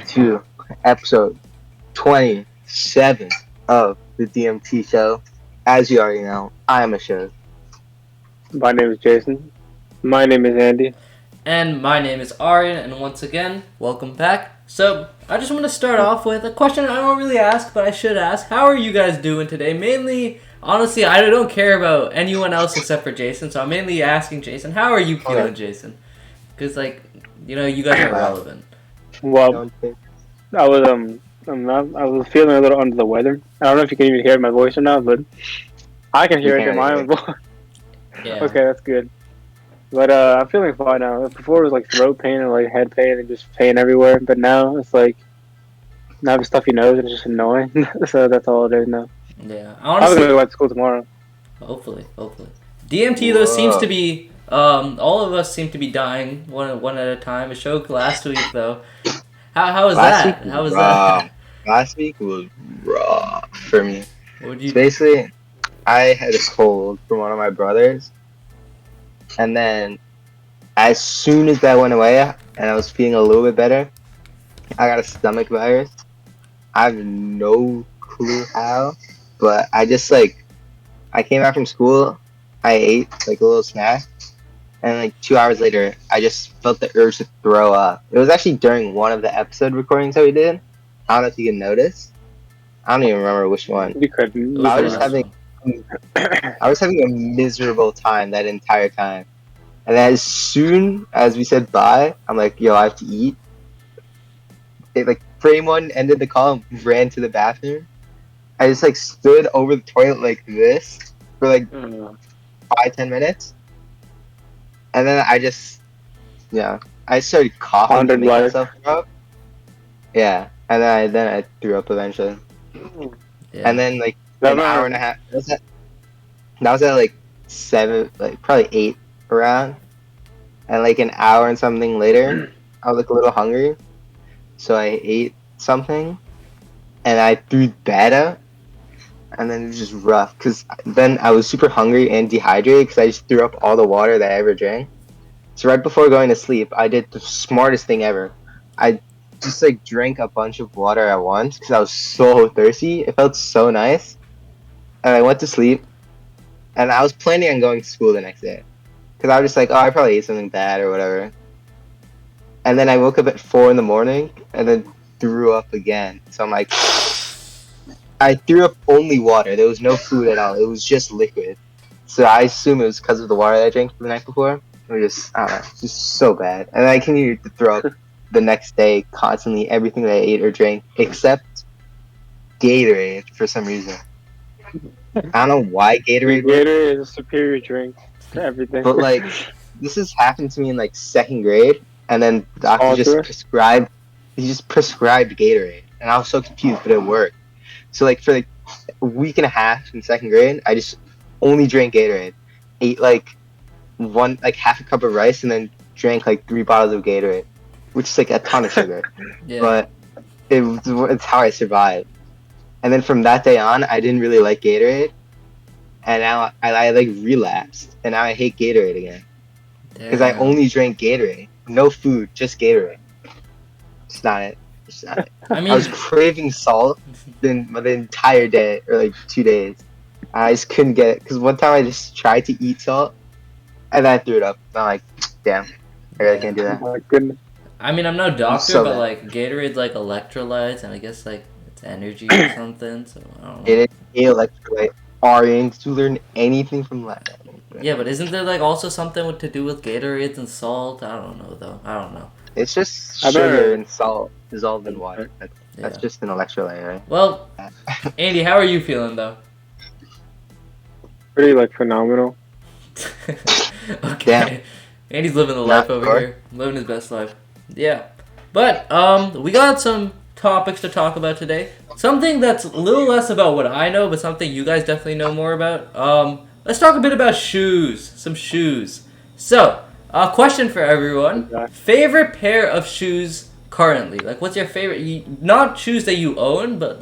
to episode 27 of the DMT show. As you already know, I am Ashok. My name is Jayson. My name is Andy. And my name is Aryan, and once again, welcome back. So, I just want to start off with a question I don't really ask, but I should ask. How are you guys doing today? Mainly, honestly, I don't care about anyone else except for Jayson, so I'm mainly asking Jayson, how are you feeling, Jayson? Because, you guys are relevant. Well, I was feeling a little under the weather. I don't know if you can even hear my voice or not, but I can hear it in my own voice. Yeah. Okay, that's good. But I'm feeling fine now. Before it was like throat pain and like head pain and just pain everywhere, but now it's like now I have a stuffy nose and it's just annoying. So that's all it is now. Yeah. I was gonna go back to school tomorrow. Hopefully. DMT though seems to be all of us seem to be dying one at a time. Ashok last week though. How was that? How was that? Last week was raw for me. What you? Basically, I had a cold from one of my brothers, and then as soon as that went away and I was feeling a little bit better, I got a stomach virus. I have no clue how, but I came back from school, I ate like a little snack, and like 2 hours later, I just felt the urge to throw up. It was actually during one of the episode recordings that we did. I don't know if you can notice. I don't even remember which one. You couldn't. I was having a miserable time that entire time. And then as soon as we said bye, I'm like, yo, I have to eat. Frame one ended the call and ran to the bathroom. I just stood over the toilet like this for 5-10 minutes. And then I started coughing to make myself throw up. Yeah. And then I threw up eventually. Yeah. And then an hour and a half. That was at 7, probably 8 around. And an hour and something later, I was a little hungry. So I ate something. And I threw that up. And then it was just rough. Because then I was super hungry and dehydrated because I just threw up all the water that I ever drank. So right before going to sleep, I did the smartest thing ever. I just drank a bunch of water at once because I was so thirsty. It felt so nice. And I went to sleep. And I was planning on going to school the next day. Because I was just I probably ate something bad or whatever. And then I woke up at 4 in the morning and then threw up again. So I'm like, I threw up only water. There was no food at all. It was just liquid. So I assume it was because of the water I drank the night before. It was I don't know, just so bad. And I continued to throw up the next day constantly, everything that I ate or drank, except Gatorade for some reason. I don't know why Gatorade is a superior drink to everything. But this has happened to me in second grade, and then the doctor just prescribed Gatorade, and I was so confused, but it worked. So for a week and a half in second grade, I just only drank Gatorade, ate half a cup of rice, and then drank 3 bottles of Gatorade, which is a ton of sugar. Yeah. But it's how I survived. And then from that day on, I didn't really like Gatorade. And now I relapsed. And now I hate Gatorade again. Because I only drank Gatorade. No food, just Gatorade. It's not it. I was craving salt the entire day, or 2 days. I just couldn't get it. Because one time I just tried to eat salt. And then I threw it up. I'm like, damn. I really can't do that. Oh my goodness. I mean, I'm no doctor, but Gatorade's electrolytes, and I guess it's energy or something. So I don't know. It is electrolyte. Aryan, did you learn anything from that? Yeah, but isn't there also something to do with Gatorades and salt? I don't know though. I don't know. It's just sugar and salt dissolved in water. That's just an electrolyte, right? Well, Andy, how are you feeling though? Pretty phenomenal. Okay. Damn. Andy's living the life over here. Living his best life. Yeah. But we got some topics to talk about today. Something that's a little less about what I know, but something you guys definitely know more about. Let's talk a bit about shoes. Some shoes. So, question for everyone. Favorite pair of shoes currently? What's your favorite? Not shoes that you own, but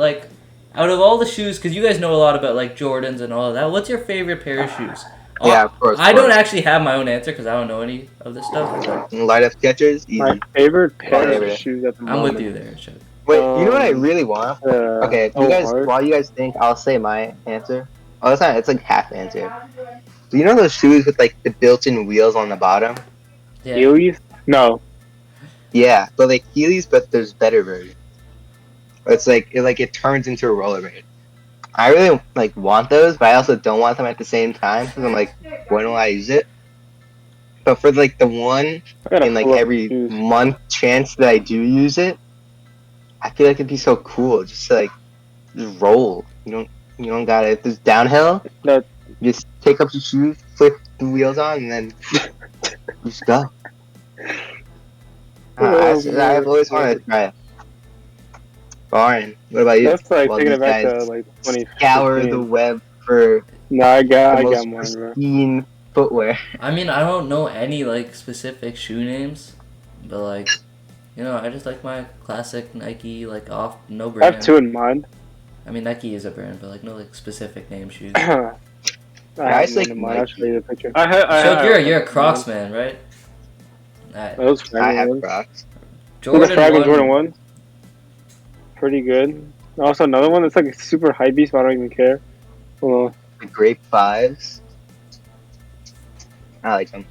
out of all the shoes, because you guys know a lot about Jordans and all of that. What's your favorite pair of shoes? Yeah, of course. I don't actually have my own answer because I don't know any of this stuff. But Light up Skechers, easy. My favorite pair favorite. of shoes at the I'm moment. with you there, Ashok. Wait, you know what I really want? Okay, you guys. hard. While you guys think, I'll say my answer. Oh, it's not. It's like half answer. Do you know those shoes with like the built-in wheels on the bottom? Yeah. Heelys? No. Yeah, but like Heelys, but there's better versions. It's like it turns into a rollerblade. I really like want those, but I also don't want them at the same time because I'm like, when will I use it? But for like the one in like every month chance that I do use it, I feel like it'd be so cool just to like just roll. You don't gotta. If it's downhill, No. just take up your shoes, flip the wheels on, and then just go. I've always wanted to try it. Lauren, what about you? That's like Well, taking these it back to guys like 2015. scour the web for No, I the got most mine, bro. pristine footwear. I mean, I don't know any like specific shoe names, but like, you know, I just like my classic Nike like off no I brand. have two in mind. I mean, Nike is a brand, but like no like specific name shoes. I Guys have like one in mind. I'll Nike. show you the picture. So you're a Crocs man, right? Alright. Those I have ones. Crocs. Jordan Jordan 1. 1. Pretty good. Also another one that's like super hype beast, but I don't even care. Hold on. The Grape 5s. I like them.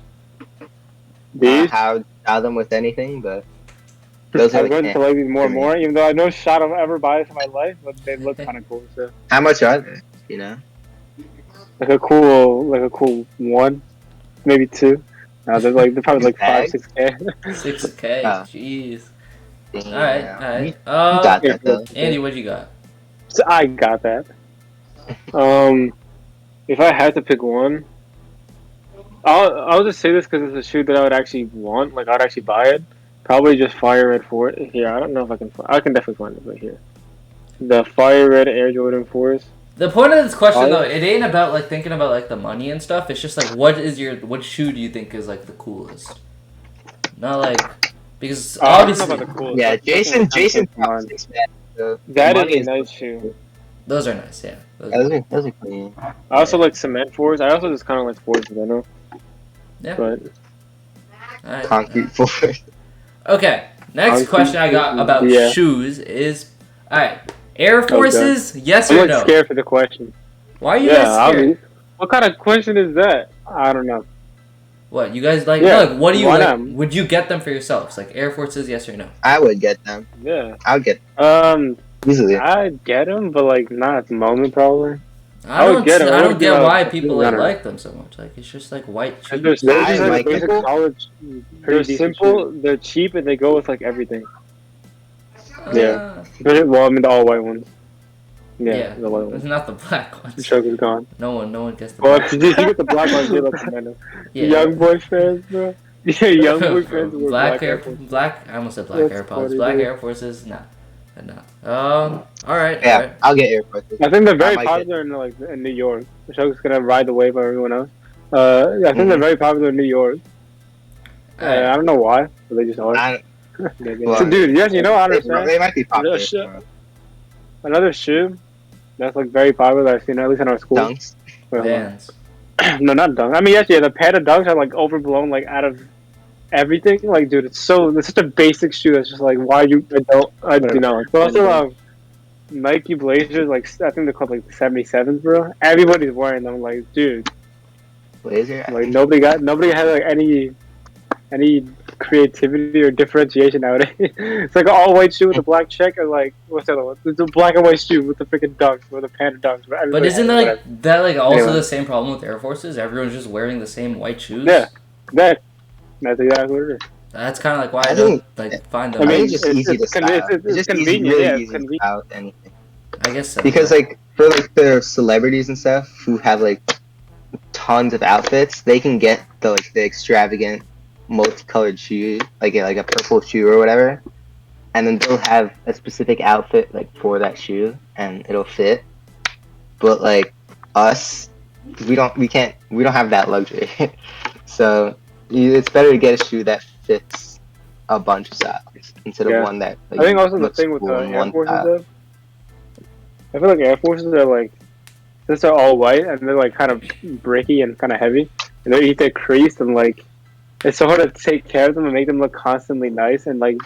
These? How them with anything, but those are I'm going to like these more and to me. more, even though I no shot I'll ever buy this in my life, but they look kind of cool. So How much are they? You know? like a cool one, maybe two. They're probably like Bag? 5-6K. 6K. Oh. Jeez. Damn. Alright. You got that though. Andy, what you got? So I got that. If I had to pick one, I'll just say this because it's a shoe that I would actually want. Like I'd actually buy it. Probably just Fire Red 4. Here, I don't know if I can. I can definitely find it right here. The Fire Red Air Jordan 4s. The point of this question though, it ain't about like thinking about like the money and stuff. It's just like what shoe do you think is like the coolest? Not like because obviously I don't know about the coolest. Yeah, Jayson Mine. so That money is a nice shoe. those are nice. Yeah. Those are clean. I also like cement 4s. I also just kind of like 4s in general. Yeah. But Alright. Concrete floor. Okay. Next question I got about shoes is alright. Air Forces, yes I'm or like no? scared for the question. Why are you guys scared? What kind of question is that? I don't know. What you guys like? Yeah, Look, what do you why like? not? Would you get them for yourselves? Like Air Forces, yes or no? I would get them. Yeah. I would get easily. I'd get them, but like not at the moment, probably. I would get 'em. I I don't would get get why 'em. people I like, don't know. like them so much. Like it's just like white shoes. They're just like like basic them. college. They're simple. They're cheap, and they go with like everything. Yeah. Well, I mean the all white ones. Yeah, the white It's ones. not the black The ones. choke is gone. No one gets the Well, black. if you get the black ones, you look tremendous. Yeah. Young boy fans, bro. Yeah, young boy fans. wear Black Air, Air Force. black. I almost said black That's AirPods. funny, Black dude. Air Forces, nah. All right. Yeah, All right. I'll get Air Forces. I think they're very I might popular in New York. The show's gonna ride the wave of everyone else. I think they're very popular in New York. All right. I don't know why, but they just are. I, So, dude, yes, you know, I understand. They might be popular. Another shoe that's like very popular that I've seen at least in our school. Dunks. Wait, hold on. Vans. No, not dunks. I mean, yes, yeah, the Panda dunks are like overblown, like out of everything. Like, dude, it's such a basic shoe. That's just like, why you? I do not. But also, Nike Blazers, like I think they're called like the 77s, bro. Everybody's wearing them. Like, dude, Blazer. like nobody had like any creativity or differentiation nowadays. It's like an all white shoe with a black check, and like what's the other one? It's a black and white shoe with the freaking dunks, with the Panda dunks. But isn't that like also Anyway. the same problem with Air Forces? Everyone's just wearing the same white shoes. Yeah, that's exactly what it is. That's kind of like why I I don't think- like find I them. mean, mean, it's just it's- easy it's to con- style. it's just convenient, really yeah, it's easy to convenient. style with anything. I guess so. Because like for like the celebrities and stuff who have like tons of outfits, they can get the extravagant multicolored shoe, like a purple shoe or whatever, and then they'll have a specific outfit like for that shoe, and it'll fit. But like us, we don't have that luxury. So it's better to get a shoe that fits a bunch of styles instead of one that. Like, I think also the looks thing with cool the in Air one Forces, style. though, I feel like Air Forces are like Since they're all white and they're like kind of bricky and kind of heavy, and they're either creased and like it's so hard to take care of them and make them look constantly nice and like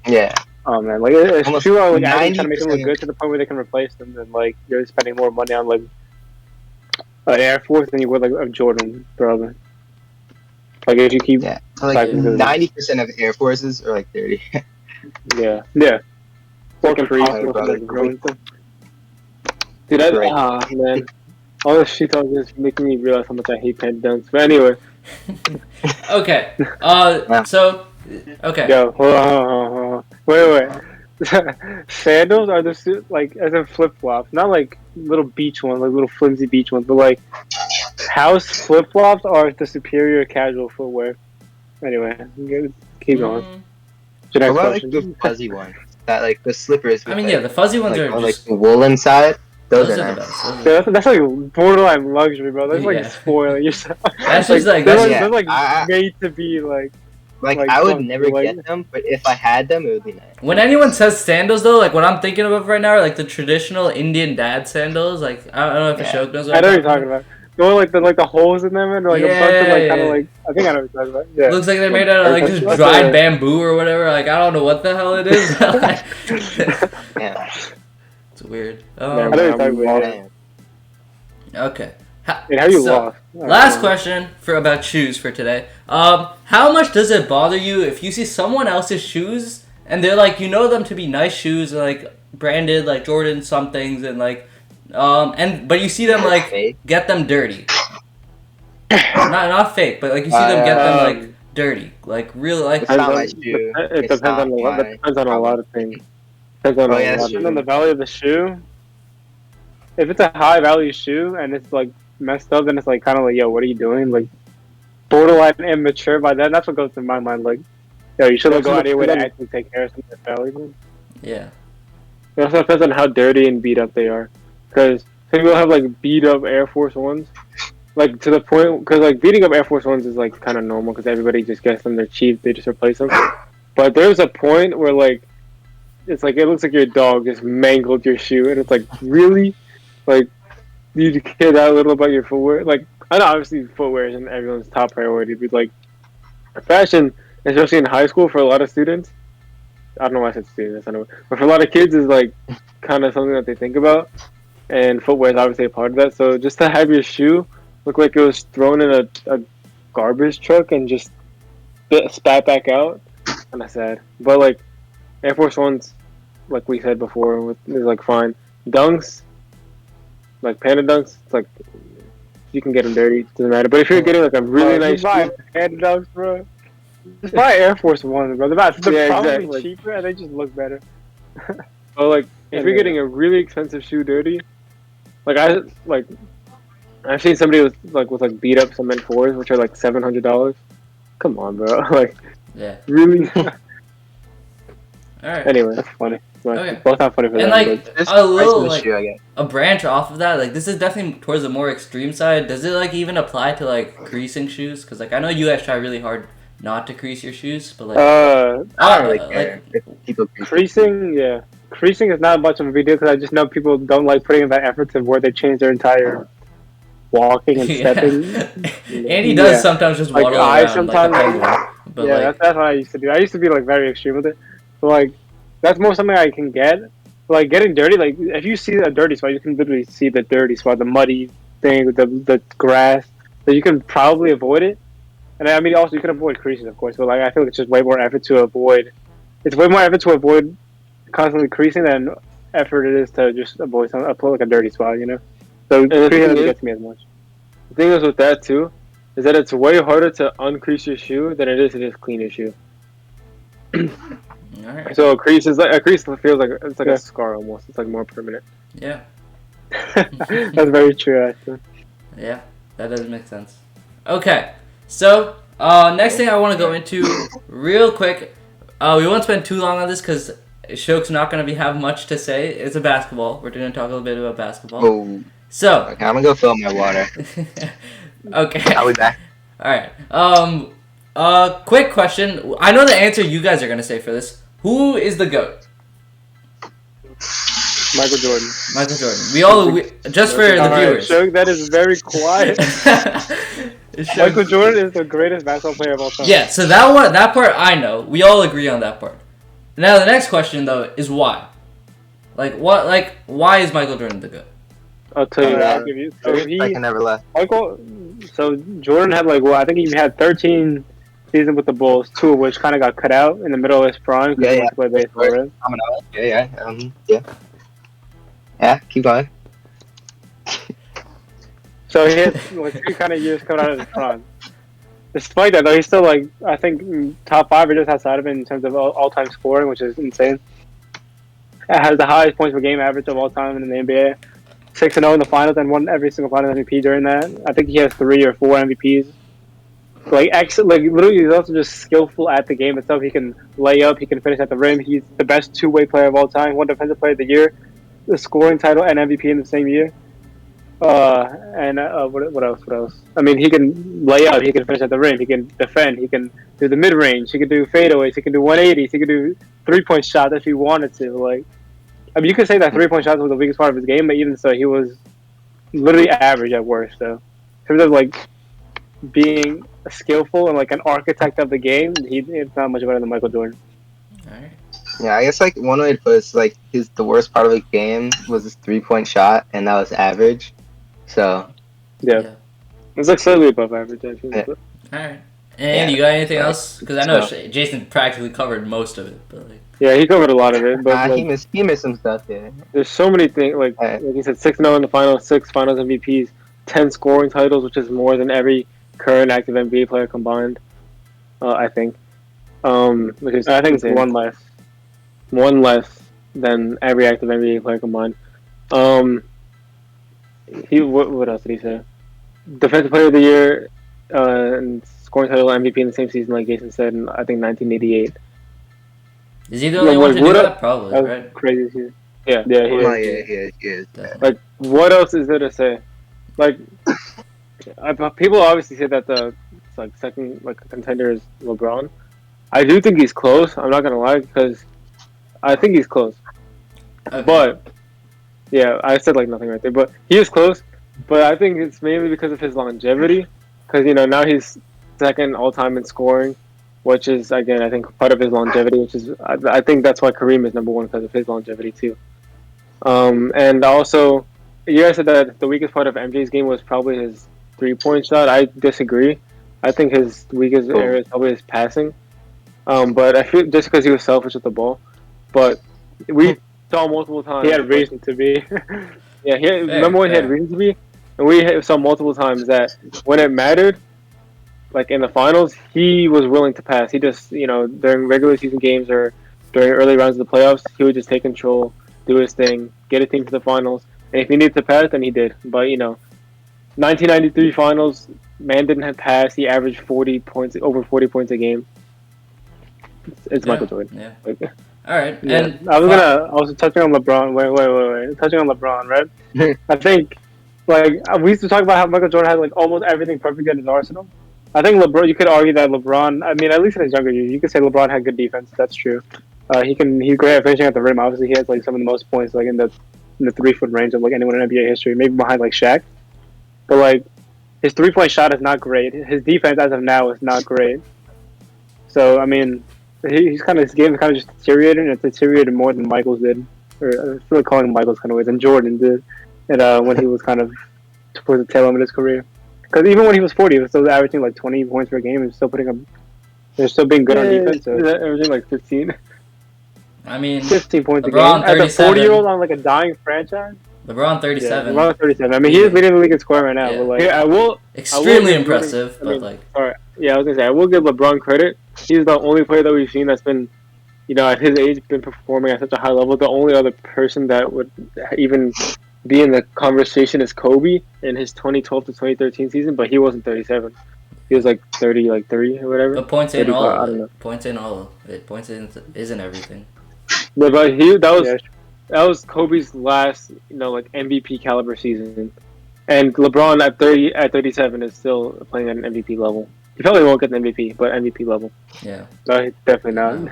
Yeah. oh man, like it's Almost true. Like actually trying to make them look 90% good to the point where they can replace them, and like you're spending more money on like Air Force than you would like a Jordan, probably. Like if you keep Yeah. So like 90% of Air Forces are like dirty. yeah. Like Or crease, dude, man. All this shit talk is making me realize how much I hate panda dunks. But anyway. Okay. So. Okay. Yo, hold on. Wait. Sandals are the like as in flip flops, not like little beach ones, like little flimsy beach ones, but like house flip flops are the superior casual footwear. Anyway, keep going. What about like the fuzzy ones? That like the slippers. I mean, yeah, the fuzzy ones are like just the wool inside. Those are the nice. best. Yeah, that's like borderline luxury, bro. That's like spoiling yourself. That's just like they're like made to be like. Like I would never get them, but if I had them, it would be nice. When anyone says sandals, though, like what I'm thinking of right now are like the traditional Indian dad sandals. Like I don't know if Ashok knows what I know what you're talking about. Going like the holes in them and like a bunch of like kind of like I think I know what you're talking about. Yeah. Looks like they're made out of like just dried bamboo or whatever. Like I don't know what the hell it is. But, like, yeah. It's weird. I know what you're talking about. Okay. How you lost? Last question about shoes for today. How much does it bother you if you see someone else's shoes and they're like, you know them to be nice shoes, like branded like Jordan somethings and like, but you see them like get them dirty. not fake, but like you see them get them like dirty, like real like. It's not my shoe. It depends on a lot of things. Depends on the value of the shoe. If it's a high value shoe and it's like messed up, then it's like kind of like, yo, what are you doing? Like borderline immature. By then, that's what goes through my mind. Like, yo, you shouldn't go out of your way to actually take care of something that's valuable. Yeah. It also depends on how dirty and beat up they are. Because some people have like beat up Air Force Ones, like to the point because like beating up Air Force Ones is like kind of normal because everybody just gets them. They're cheap. They just replace them. But there's a point where like it's like it looks like your dog just mangled your shoe, and it's like really, like you care that little about your footwear. Like I know obviously footwear isn't everyone's top priority, but like fashion, especially in high school for a lot of students. I don't know why I said students. I don't know, but for a lot of kids, is like kind of something that they think about, and footwear is obviously a part of that. So just to have your shoe look like it was thrown in a garbage truck and just spat back out, kind of sad. But like Air Force Ones, like we said before, is like fine. Dunks, like Panda Dunks, it's like you can get them dirty, doesn't matter. But if you're getting like a really nice shoe, Panda Dunks, bro. Just buy Air Force Ones, bro. They're probably exactly. cheaper and they just look better. But like if you're getting a really expensive shoe dirty, I've seen somebody with beat up cement fours, which are like $700. Come on, bro. Like, yeah, really. All right. Anyway, that's funny. Okay. Both not funny for And that. like a little like a branch off of that, like this is definitely towards the more extreme side. Does it like even apply to like creasing shoes? Because like I know you guys try really hard not to crease your shoes, but like I don't really care. People creasing, yeah. Creasing is not much of a big deal because I just know people don't like putting in that effort to where they change their entire walking and stepping. And he does sometimes just waddle around sometimes, like a penguin. But yeah, like, that's what I used to do. I used to be like very extreme with it. But like that's more something I can get. But, like getting dirty, like if you see a dirty spot, you can literally see the dirty spot, the muddy thing, the grass. So you can probably avoid it. And I mean, also you can avoid creases, of course. But like I feel like it's just way more effort to avoid. It's way more effort to avoid constantly creasing than effort it is to just avoid like a dirty spot, you know. So creasing doesn't get to me as much. The thing is with that too, is that it's way harder to uncrease your shoe than it is to just clean your shoe. Alright. So a crease feels like it's like a scar almost. It's like more permanent. Yeah. That's very true, actually. Yeah, that does make sense. Okay, so next thing I want to go into real quick. We won't spend too long on this because Ashok's not going to have much to say. It's a basketball. We're going to talk a little bit about basketball. Oh. So. Okay, I'm going to go fill my water. Okay. I'll be back. Alright. Quick question. I know the answer you guys are going to say for this. Who is the GOAT? Michael Jordan. Michael Jordan. Just for the viewers. Ashok, that is very quiet. Michael Jordan is the greatest basketball player of all time. Yeah, so that part I know. We all agree on that part. Now the next question though is why? Why is Michael Jordan the GOAT? I'll tell you. I'll give you. So I can never left. So Jordan had I think he had 13 seasons with the Bulls, 2 of which kind of got cut out in the middle of his prime because he wanted to play baseball, right? Yeah, keep going. So he had 3 kind of years coming out of his prime. Despite that, though, he's still I think top 5 or just outside of it in terms of all-time scoring, which is insane. It has the highest points per game average of all time in the NBA. 6-0 in the finals and won every single finals MVP during that. I think he has 3 or 4 MVPs. Literally, he's also just skillful at the game itself. He can lay up, he can finish at the rim. He's the best 2-way player of all time. Won Defensive Player of the Year, the scoring title, and MVP in the same year. What else? I mean, he can lay up, he can finish at the rim, he can defend, he can do the mid range, he can do fadeaways, he can do 180s, he can do 3-point shots if he wanted to. You could say that 3-point shots was the weakest part of his game, but even so, he was literally average at worst. So, in terms of being skillful and an architect of the game, it's not much better than Michael Jordan. All right. Yeah, I guess one way to put it is the worst part of the game was his 3-point shot, and that was average. So yeah. It's slightly above average, I think. Yeah. All right. And you got anything else? Because I know Jayson practically covered most of it, but yeah, he covered a lot of it. But he missed some stuff. Yeah. There's so many things. Like you said, 6-0 in the finals, 6 finals MVPs, 10 scoring titles, which is more than every current active NBA player combined. I think. Which is, I think it's one less than every active NBA player combined. What else did he say? Defensive Player of the Year and scoring title MVP in the same season, like Jayson said, in I think 1988. Is he the only one to do that? Probably, right? Crazy season. Yeah, he is. What else is there to say? People obviously say that the second contender is LeBron. I do think he's close. I'm not gonna lie, because I think he's close. Okay. But yeah, I said nothing right there. But he is close. But I think it's mainly because of his longevity. Because now he's second all time in scoring, which is again I think part of his longevity. Which is I think that's why Kareem is number 1 because of his longevity too. And also, you guys said that the weakest part of MJ's game was probably his 3-point shot. I disagree. I think his weakest area is probably his passing. But I feel just because he was selfish with the ball. But we saw multiple times. He had reason to be. Yeah, remember when he had reason to be? And we saw multiple times that when it mattered, in the finals, he was willing to pass. He just, during regular season games or during early rounds of the playoffs, he would just take control, do his thing, get a team to the finals. And if he needed to pass, then he did. But, 1993 finals, man didn't have pass. He averaged 40 points, over 40 points a game. It's Michael Jordan. Yeah. All right. Yeah. And I was touching on LeBron. Wait. Touching on LeBron, right? I think, we used to talk about how Michael Jordan had almost everything perfect in his arsenal. I think LeBron. You could argue that LeBron. I mean, at least in his younger years, you could say LeBron had good defense. That's true. He's great at finishing at the rim. Obviously, he has some of the most points in the 3-foot range of anyone in NBA history, maybe behind Shaq. But his 3-point shot is not great. His defense as of now is not great. So I mean, his game is kind of just deteriorating. It's deteriorated more than Michael's did, or I feel like calling him Michael's kind of ways, than Jordan did, and when he was kind of towards the tail end of his career. Because even when he was 40, he was still averaging 20 points per game and still they're still being good on defense. So averaging 15. I mean, 15 points LeBron, a game. As a 40-year-old on a dying franchise. LeBron 37. Yeah, LeBron 37. I mean, he is leading the league in scoring right now. Yeah. But extremely impressive. Jordan, yeah, I was gonna say I will give LeBron credit. He's the only player that we've seen that's been, at his age, been performing at such a high level. The only other person that would even be in the conversation is Kobe in his 2012 to 2013 season, but he wasn't 37. He was 30, 3 or whatever. But points ain't all. I don't know. Points isn't everything. Yeah, but that was Kobe's last, MVP caliber season, and LeBron at 37 is still playing at an MVP level. He probably won't get the MVP, but MVP level. Yeah. No, definitely not. No,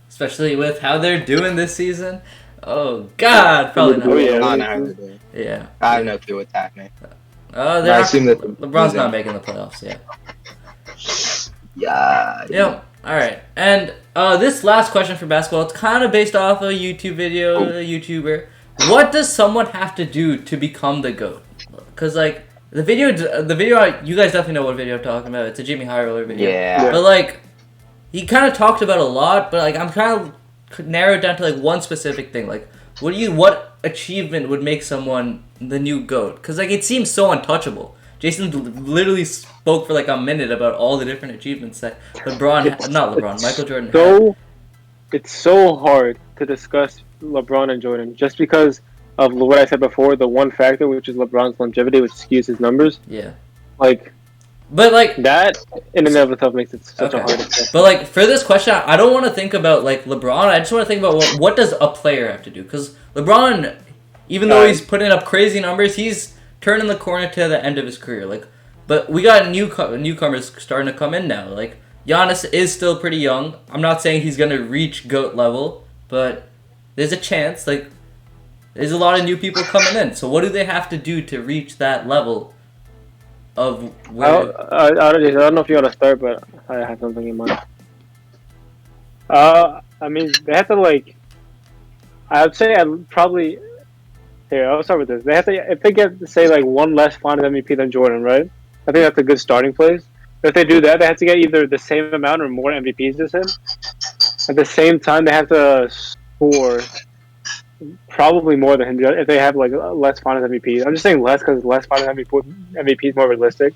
especially with how they're doing this season. Oh God, probably not. Oh, yeah. No, no, no. Yeah. I have no clue what's happening. I assume that LeBron's not making the playoffs. Yeah. Yeah. Yep. All right. And this last question for basketball, it's kind of based off a YouTube video, a YouTuber. What does someone have to do to become the GOAT? Because like the video, you guys definitely know what video I'm talking about. It's a Jimmy High Roller video. Yeah. But like, he kind of talked about a lot, but like I'm kind of narrowed down to like one specific thing. Like, what achievement would make someone the new GOAT? Because like it seems so untouchable. Jayson literally spoke for like a minute about all the different achievements that Michael Jordan had. It's so hard to discuss LeBron and Jordan just because of what I said before, the one factor, which is LeBron's longevity, which skews his numbers. Yeah. But that in and of itself makes it such a hard discussion. But like for this question, I don't want to think about like LeBron. I just want to think about what does a player have to do? Because LeBron, even though he's putting up crazy numbers, he's turning the corner to the end of his career. Like, but we got newcomers starting to come in now. Like Giannis is still pretty young. I'm not saying he's gonna reach GOAT level, but there's a chance. Like, there's a lot of new people coming in. So what do they have to do to reach that level of where? I don't know if you want to start, but I have something in mind. I mean, they have to like. I would say Here, I'll start with this. They have to, if they get say like one less Finals MVP than Jordan, right? I think that's a good starting place. If they do that, they have to get either the same amount or more MVPs as him. At the same time, they have to score probably more than him if they have like less Finals MVPs. I'm just saying less because less Finals MVP is more realistic.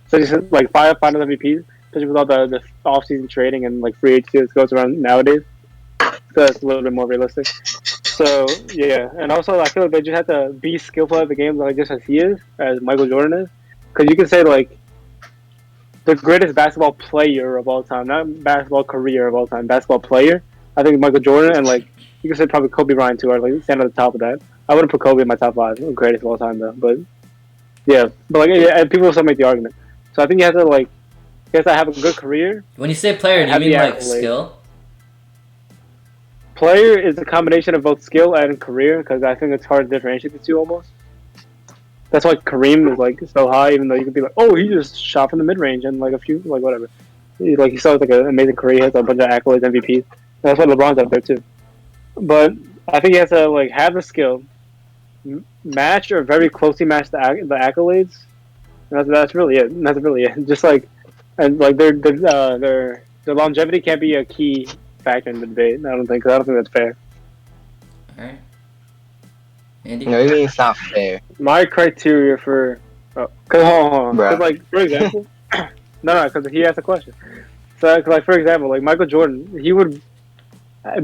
So just like 5 Finals MVPs, especially with all the off-season trading and like free agency that goes around nowadays. So that's a little bit more realistic. So yeah, and also I feel like they just have to be skillful at the game, like just as he is, as Michael Jordan is. Because you can say like the greatest basketball player of all time, not basketball career of all time, basketball player. I think Michael Jordan and like you can say probably Kobe Bryant too, are like stand at the top of that. I wouldn't put Kobe in my top 5, greatest of all time though. But yeah, but like and people still make the argument. So I think you have to have a good career. When you say player, do you mean like skill? Player is a combination of both skill and career because I think it's hard to differentiate the two almost. That's why Kareem is like so high, even though you could be like, oh, he just shot from the mid range and like a few like whatever. He still has like an amazing career. He has a bunch of accolades, MVPs. That's why LeBron's up there too. But I think he has to like have the skill, match or very closely match the accolades. And that's really it. That's really it. Just like and like their longevity can't be a key factor in the debate. I don't think that's fair. All right. Andy? No, you mean it's not fair. My criteria for because like for example, no, because he asked a question. So like for example, like Michael Jordan, he would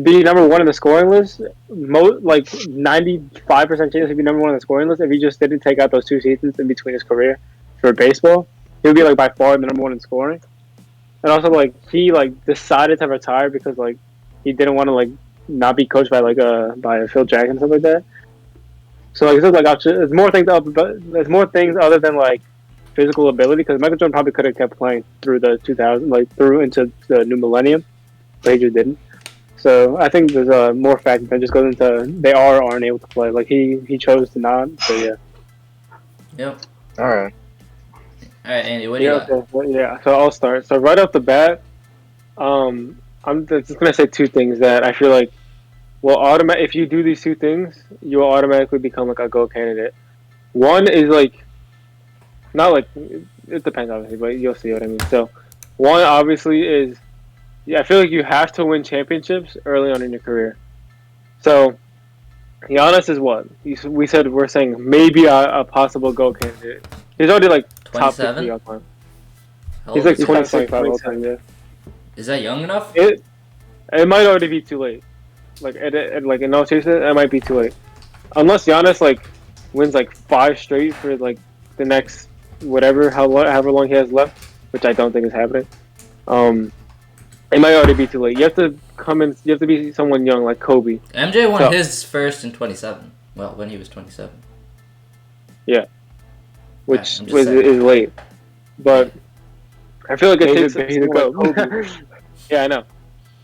be number 1 in the scoring list. Like 95% chance he'd be number 1 in the scoring list if he just didn't take out those 2 seasons in between his career for baseball. He would be like by far the number 1 in scoring. And also, like he like decided to retire because like he didn't want to like not be coached by like by Phil Jackson and stuff like that. So like it's like there's more things other than like physical ability because Michael Jordan probably could have kept playing through the 2000 like through into the new millennium, but he just didn't. So I think there's more factor that just goes into they aren't able to play. Like he chose to not. So yeah. Yep. All right. All right, Andy, what do you got? Yeah, so I'll start. So right off the bat, I'm just gonna say 2 things that I feel like will if you do these 2 things, you will automatically become like a GOAT candidate. One is like, not like it depends obviously, but you'll see what I mean. So, one obviously is, I feel like you have to win championships early on in your career. So, Giannis is what we're saying maybe a possible GOAT candidate. He's already like 27? top 50 all time. He's like 25 all time. Yeah. Is that young enough? It might already be too late. Like like in all seriousness, it might be too late. Unless Giannis like wins like 5 straight for like the next however long he has left, which I don't think is happening. It might already be too late. You have to come in. You have to be someone young like Kobe. MJ won his first in 27. Well, when he was 27. Yeah. Which is late, but I feel like it takes a GOAT. Yeah, I know.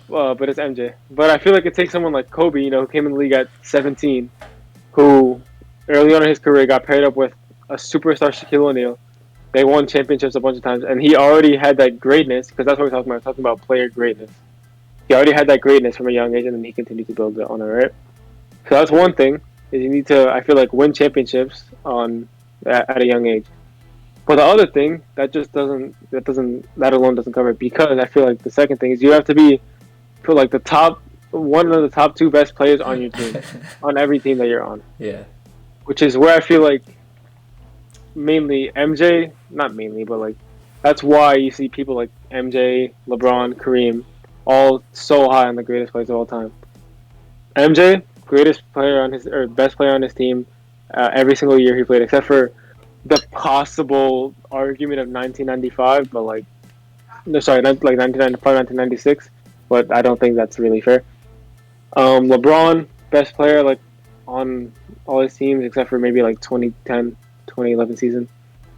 but it's MJ. But I feel like it takes someone like Kobe, you know, who came in the league at 17, who early on in his career got paired up with a superstar Shaquille O'Neal. They won championships a bunch of times, and he already had that greatness, because that's what we're talking about. We're talking about player greatness. He already had that greatness from a young age, and then he continued to build on it, right? So that's one thing, is you need to, I feel like, win championships at a young age. But the other thing, that alone doesn't cover it, because I feel like the second thing is you have to be, for like one of the top 2 best players on your team, on every team that you're on. Yeah. Which is where I feel like mainly MJ, not mainly, but like that's why you see people like MJ, LeBron, Kareem, all so high on the greatest players of all time. MJ, greatest player on his or best player on his team every single year he played, except for the possible argument of 1995, but like 1996, but I don't think that's really fair. LeBron, best player like on all his teams except for maybe like 2010, 2011 season,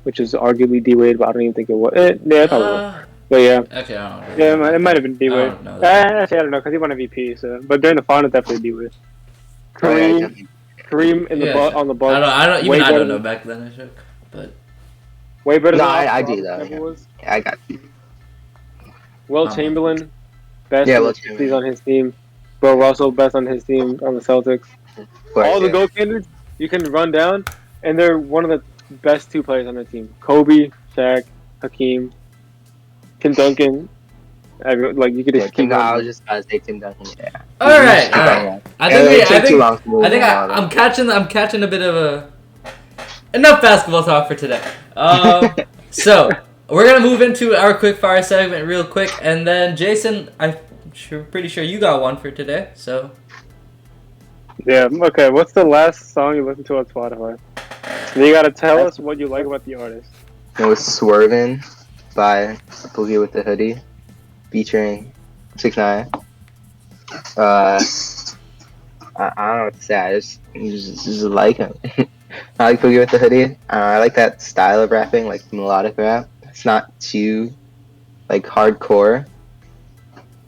which is arguably D-Wade, but I don't even think it was. Yeah, probably was. But yeah. Actually, I don't know. Yeah, it might have been D-Wade. Actually, I don't know, because he won MVP, so. But during the finals, definitely D-Wade. Kareem in on the Bucks. I don't know back then, Ashok, but. Way better than I do though. Yeah, I got you. Will Chamberlain, best on his team. Bill Russell, best on his team on the Celtics. All the goaltenders you can run down, and they're one of the best 2 players on the team. Kobe, Shaq, Hakeem, Tim Duncan. You could just keep. I was just about to say Tim Duncan. Yeah. All right. I'm catching a bit of enough basketball talk for today. So we're gonna move into our quick fire segment real quick, and then Jayson, I'm pretty sure you got one for today. So. Yeah. Okay. What's the last song you listened to on Spotify? You gotta tell us what you like about the artist. It was "Swervin" by Boogie with the Hoodie, featuring 6ix9ine. I don't know what to say. I just like him. I like Boogie with the Hoodie. I like that style of rapping, like melodic rap. It's not too like hardcore,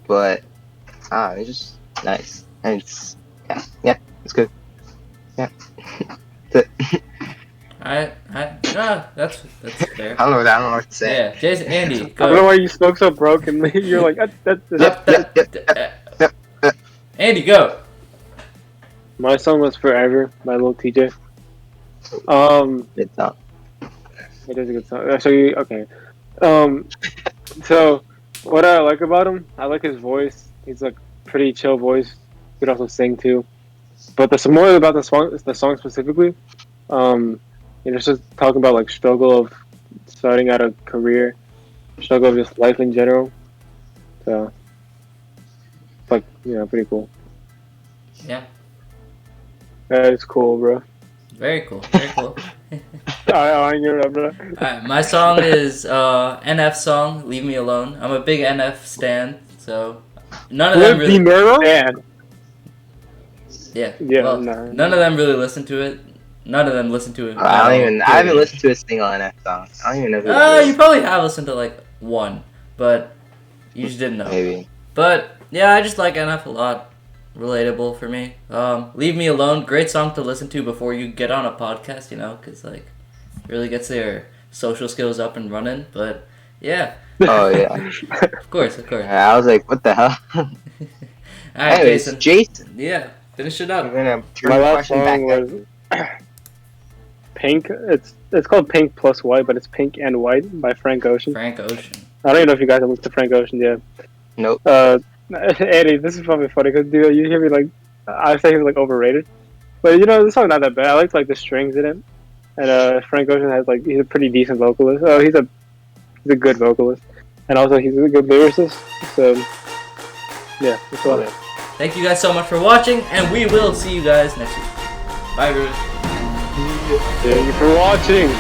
but it's just nice. And it's it's good. Yeah. That's it. That's fair. I don't know what to say. Yeah, Jayson, Andy, go. I don't know why you spoke so brokenly. You're like, Yep. Andy, go. My song was "Forever" by Lil TJ. Good song. It is a good song. Okay. So what I like about him, I like his voice. He's like pretty chill voice. He could also sing too. But the more about the song specifically, it's just talking about like struggle of starting out a career, struggle of just life in general. So, like, pretty cool. Yeah. That is cool, bro. Very cool. Very cool. Alright, my song is NF song, "Leave Me Alone." I'm a big NF stan, so none of them really. Yeah. Well, none of them really listen to it. None of them listen to it. I haven't listened to a single NF song. I don't even know who that is. You probably have listened to like one, but you just didn't know. Maybe. But yeah, I just like NF a lot. Relatable for me. "Leave Me Alone," great song to listen to before you get on a podcast, because like really gets their social skills up and running. But yeah. Oh yeah. Of course. Yeah, I was like, what the hell? Alright, Anyways, Jayson. Yeah, finish it up. My last song was Pink. It's called Pink Plus White, but it's Pink and White by Frank Ocean. Frank Ocean. I don't even know if you guys have listened to Frank Ocean yet. Nope. Eddie, this is probably funny because you hear me like I say he's like overrated, but the song's not that bad. I like the strings in it, and Frank Ocean has he's a pretty decent vocalist. Oh, he's a good vocalist, and also he's a good lyricist. So yeah, that's all. Thank you guys so much for watching, and we will see you guys next week. Bye, everyone. Thank you for watching.